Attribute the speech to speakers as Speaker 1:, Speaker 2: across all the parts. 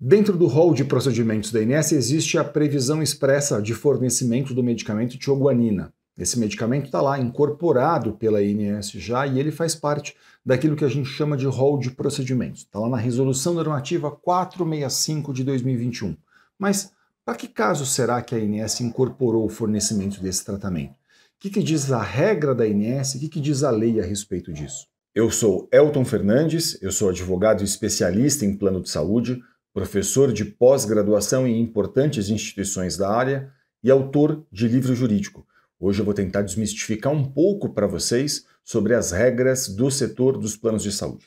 Speaker 1: Dentro do rol de procedimentos da ANS existe a previsão expressa de fornecimento do medicamento tioguanina. Esse medicamento está lá incorporado pela ANS já e ele faz parte daquilo que a gente chama de rol de procedimentos. Está lá na Resolução Normativa 465 de 2021. Mas para que caso será que a ANS incorporou o fornecimento desse tratamento? O que diz a regra da ANS? O que diz a lei a respeito disso? Eu sou Elton Fernandes, eu sou advogado especialista em plano de saúde, professor de pós-graduação em importantes instituições da área e autor de livro jurídico. Hoje eu vou tentar desmistificar um pouco para vocês sobre as regras do setor dos planos de saúde.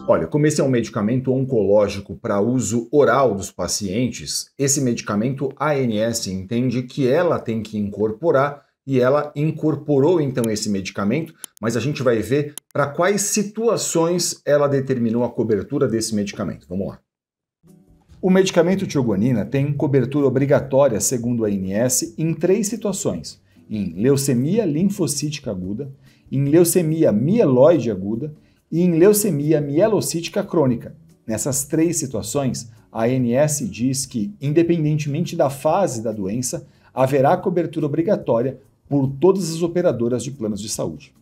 Speaker 1: Olha, como esse é um medicamento oncológico para uso oral dos pacientes, esse medicamento a ANS entende que ela tem que incorporar e ela incorporou então esse medicamento, mas a gente vai ver para quais situações ela determinou a cobertura desse medicamento. Vamos lá. O medicamento tioguanina tem cobertura obrigatória, segundo a ANS, em 3 situações: em leucemia linfocítica aguda, em leucemia mieloide aguda e em leucemia mielocítica crônica. Nessas 3 situações, a ANS diz que, independentemente da fase da doença, haverá cobertura obrigatória por todas as operadoras de planos de saúde.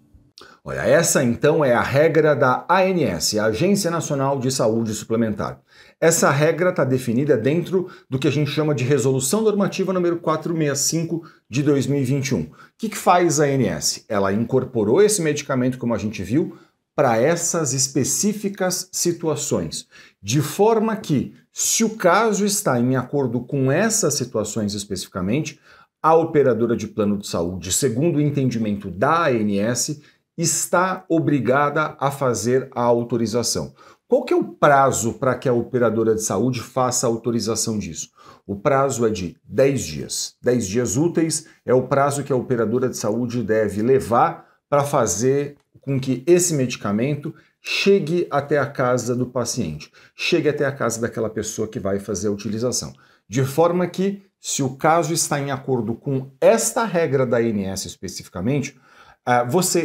Speaker 1: Olha, essa então é a regra da ANS, a Agência Nacional de Saúde Suplementar. Essa regra está definida dentro do que a gente chama de Resolução Normativa número 465 de 2021. O que faz a ANS? Ela incorporou esse medicamento, como a gente viu, para essas específicas situações, de forma que, se o caso está em acordo com essas situações especificamente, a operadora de plano de saúde, segundo o entendimento da ANS, está obrigada a fazer a autorização. Qual que é o prazo para que a operadora de saúde faça a autorização disso? O prazo é de 10 dias. 10 dias úteis é o prazo que a operadora de saúde deve levar para fazer com que esse medicamento chegue até a casa do paciente, chegue até a casa daquela pessoa que vai fazer a utilização. De forma que, se o caso está em acordo com esta regra da ANS especificamente,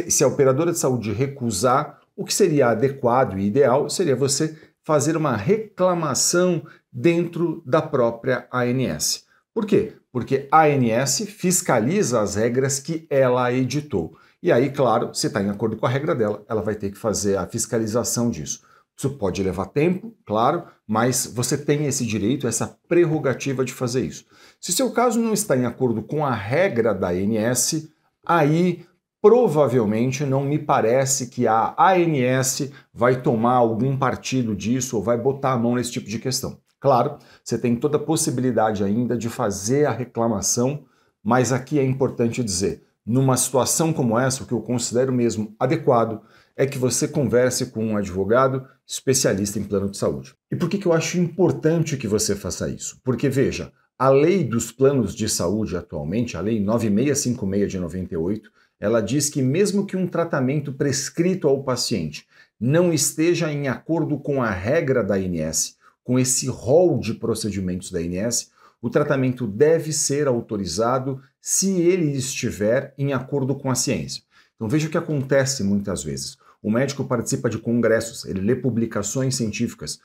Speaker 1: se a operadora de saúde recusar, o que seria adequado e ideal seria você fazer uma reclamação dentro da própria ANS. Por quê? Porque a ANS fiscaliza as regras que ela editou. E aí, claro, se está em acordo com a regra dela, ela vai ter que fazer a fiscalização disso. Isso pode levar tempo, claro, mas você tem esse direito, essa prerrogativa de fazer isso. Se seu caso não está em acordo com a regra da ANS, aí provavelmente não me parece que a ANS vai tomar algum partido disso ou vai botar a mão nesse tipo de questão. Claro, você tem toda a possibilidade ainda de fazer a reclamação, mas aqui é importante dizer, numa situação como essa, o que eu considero mesmo adequado é que você converse com um advogado especialista em plano de saúde. E por que eu acho importante que você faça isso? Porque, veja, a lei dos planos de saúde atualmente, a lei 9656 de 98, ela diz que mesmo que um tratamento prescrito ao paciente não esteja em acordo com a regra da ANS, com esse rol de procedimentos da ANS, o tratamento deve ser autorizado se ele estiver em acordo com a ciência. Então veja o que acontece muitas vezes. O médico participa de congressos, ele lê publicações científicas,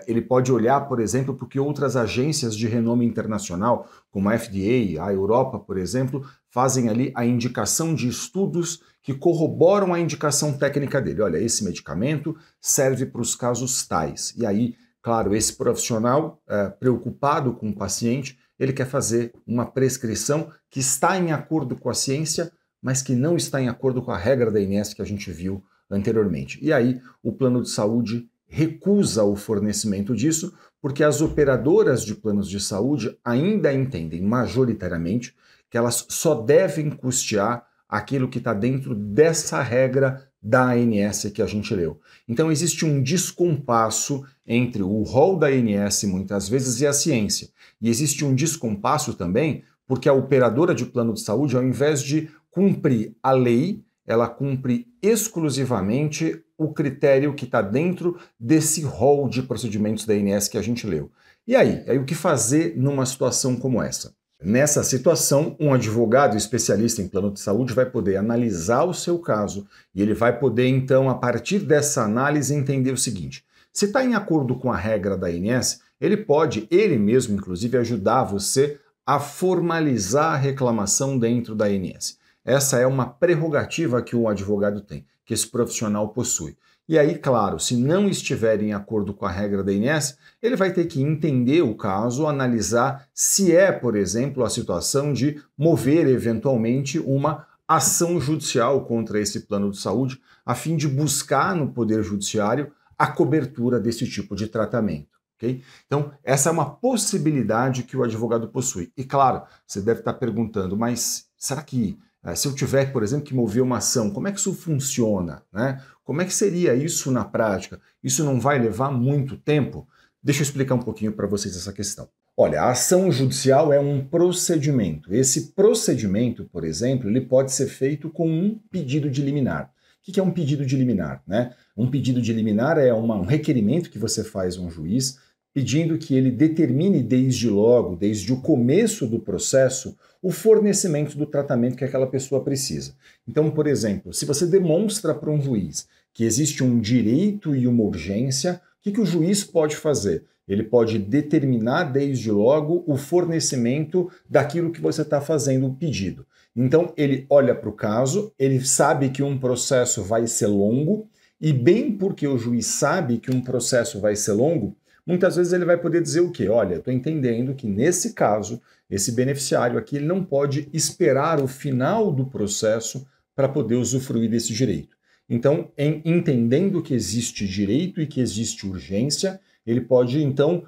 Speaker 1: ele pode olhar, por exemplo, para o que outras agências de renome internacional, como a FDA, a Europa, por exemplo, fazem ali a indicação de estudos que corroboram a indicação técnica dele. Olha, esse medicamento serve para os casos tais. E aí, claro, esse profissional preocupado com o paciente, ele quer fazer uma prescrição que está em acordo com a ciência, mas que não está em acordo com a regra da ANS que a gente viu anteriormente. E aí o plano de saúde recusa o fornecimento disso porque as operadoras de planos de saúde ainda entendem majoritariamente que elas só devem custear aquilo que está dentro dessa regra da ANS que a gente leu. Então existe um descompasso entre o rol da ANS muitas vezes e a ciência. E existe um descompasso também porque a operadora de plano de saúde, ao invés de cumprir a lei, ela cumpre exclusivamente o critério que está dentro desse rol de procedimentos da ANS que a gente leu. E aí o que fazer numa situação como essa? Nessa situação, um advogado especialista em plano de saúde vai poder analisar o seu caso e ele vai poder, então, a partir dessa análise, entender o seguinte: se está em acordo com a regra da ANS, ele pode, ele mesmo, inclusive, ajudar você a formalizar a reclamação dentro da ANS. Essa é uma prerrogativa que o advogado tem, que esse profissional possui. E aí, claro, se não estiver em acordo com a regra da ANS, ele vai ter que entender o caso, analisar se é, por exemplo, a situação de mover eventualmente uma ação judicial contra esse plano de saúde, a fim de buscar no Poder Judiciário a cobertura desse tipo de tratamento. Okay? Então, essa é uma possibilidade que o advogado possui. E claro, você deve estar perguntando, mas será que se eu tiver, por exemplo, que mover uma ação, como é que isso funciona, né? Como é que seria isso na prática? Isso não vai levar muito tempo? Deixa eu explicar um pouquinho para vocês essa questão. Olha, a ação judicial é um procedimento. Esse procedimento, por exemplo, ele pode ser feito com um pedido de liminar. O que é um pedido de liminar, né? Um pedido de liminar é um requerimento que você faz a um juiz pedindo que ele determine desde logo, desde o começo do processo, o fornecimento do tratamento que aquela pessoa precisa. Então, por exemplo, se você demonstra para um juiz que existe um direito e uma urgência, o que o juiz pode fazer? Ele pode determinar desde logo o fornecimento daquilo que você está fazendo o pedido. Então, ele olha para o caso, ele sabe que um processo vai ser longo, e bem porque o juiz sabe que um processo vai ser longo, muitas vezes ele vai poder dizer o quê? Olha, estou entendendo que nesse caso, esse beneficiário aqui ele não pode esperar o final do processo para poder usufruir desse direito. Então, entendendo que existe direito e que existe urgência, ele pode, então,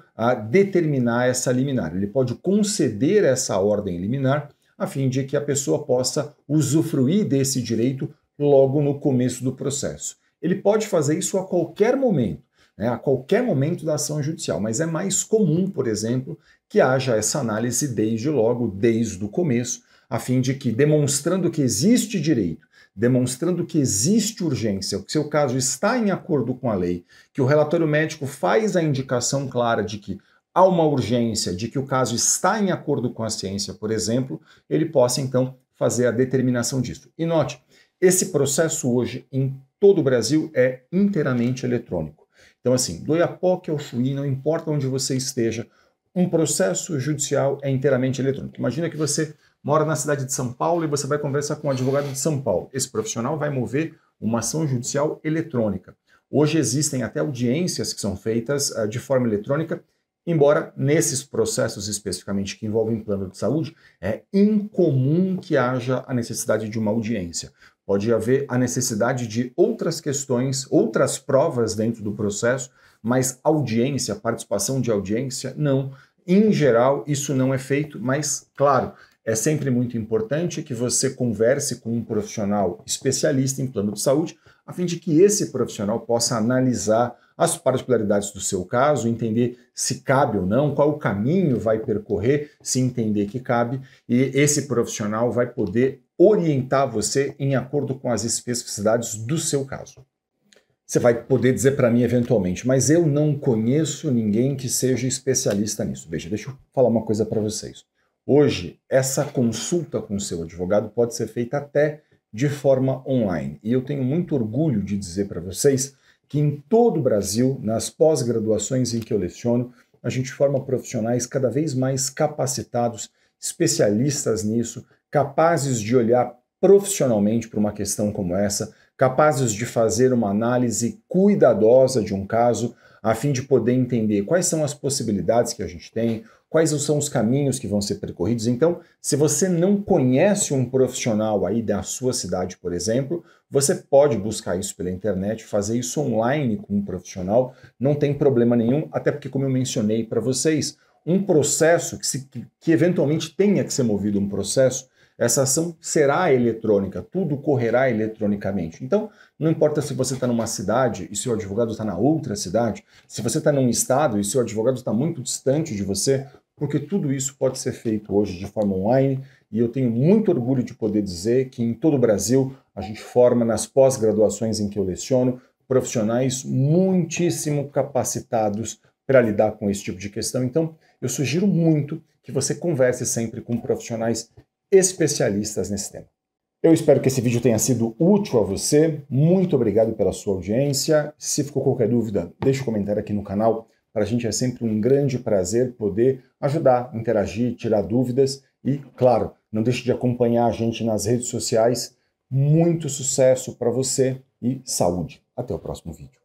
Speaker 1: determinar essa liminar. Ele pode conceder essa ordem liminar a fim de que a pessoa possa usufruir desse direito logo no começo do processo. Ele pode fazer isso a qualquer momento, né, a qualquer momento da ação judicial, mas é mais comum, por exemplo, que haja essa análise desde logo, desde o começo, a fim de que, demonstrando que existe direito, demonstrando que existe urgência, que seu caso está em acordo com a lei, que o relatório médico faz a indicação clara de que há uma urgência, de que o caso está em acordo com a ciência, por exemplo, ele possa então fazer a determinação disso. E note, esse processo hoje em todo o Brasil é inteiramente eletrônico. Então assim, do Oiapoque ao Chuí, não importa onde você esteja, um processo judicial é inteiramente eletrônico. Imagina que você mora na cidade de São Paulo e você vai conversar com um advogado de São Paulo. Esse profissional vai mover uma ação judicial eletrônica. Hoje existem até audiências que são feitas de forma eletrônica, embora nesses processos especificamente que envolvem plano de saúde, é incomum que haja a necessidade de uma audiência. Pode haver a necessidade de outras questões, outras provas dentro do processo, mas audiência, participação de audiência, não. Em geral, isso não é feito, mas, claro, é sempre muito importante que você converse com um profissional especialista em plano de saúde, a fim de que esse profissional possa analisar as particularidades do seu caso, entender se cabe ou não, qual o caminho vai percorrer, se entender que cabe, e esse profissional vai poder orientar você em acordo com as especificidades do seu caso. Você vai poder dizer para mim eventualmente, mas eu não conheço ninguém que seja especialista nisso. Veja, deixa eu falar uma coisa para vocês. Hoje, essa consulta com o seu advogado pode ser feita até de forma online. E eu tenho muito orgulho de dizer para vocês que em todo o Brasil, nas pós-graduações em que eu leciono, a gente forma profissionais cada vez mais capacitados, especialistas nisso, capazes de olhar profissionalmente para uma questão como essa, capazes de fazer uma análise cuidadosa de um caso, a fim de poder entender quais são as possibilidades que a gente tem, quais são os caminhos que vão ser percorridos. Então, se você não conhece um profissional aí da sua cidade, por exemplo, você pode buscar isso pela internet, fazer isso online com um profissional, não tem problema nenhum, até porque, como eu mencionei para vocês, um processo que eventualmente tenha que ser movido um processo, essa ação será eletrônica, tudo correrá eletronicamente. Então, não importa se você está numa cidade e seu advogado está na outra cidade, se você está num estado e seu advogado está muito distante de você, porque tudo isso pode ser feito hoje de forma online, e eu tenho muito orgulho de poder dizer que em todo o Brasil a gente forma nas pós-graduações em que eu leciono profissionais muitíssimo capacitados para lidar com esse tipo de questão. Então, eu sugiro muito que você converse sempre com profissionais especialistas nesse tema. Eu espero que esse vídeo tenha sido útil a você. Muito obrigado pela sua audiência. Se ficou qualquer dúvida, deixe um comentário aqui no canal. Para a gente é sempre um grande prazer poder ajudar, interagir, tirar dúvidas. E, claro, não deixe de acompanhar a gente nas redes sociais. Muito sucesso para você e saúde. Até o próximo vídeo.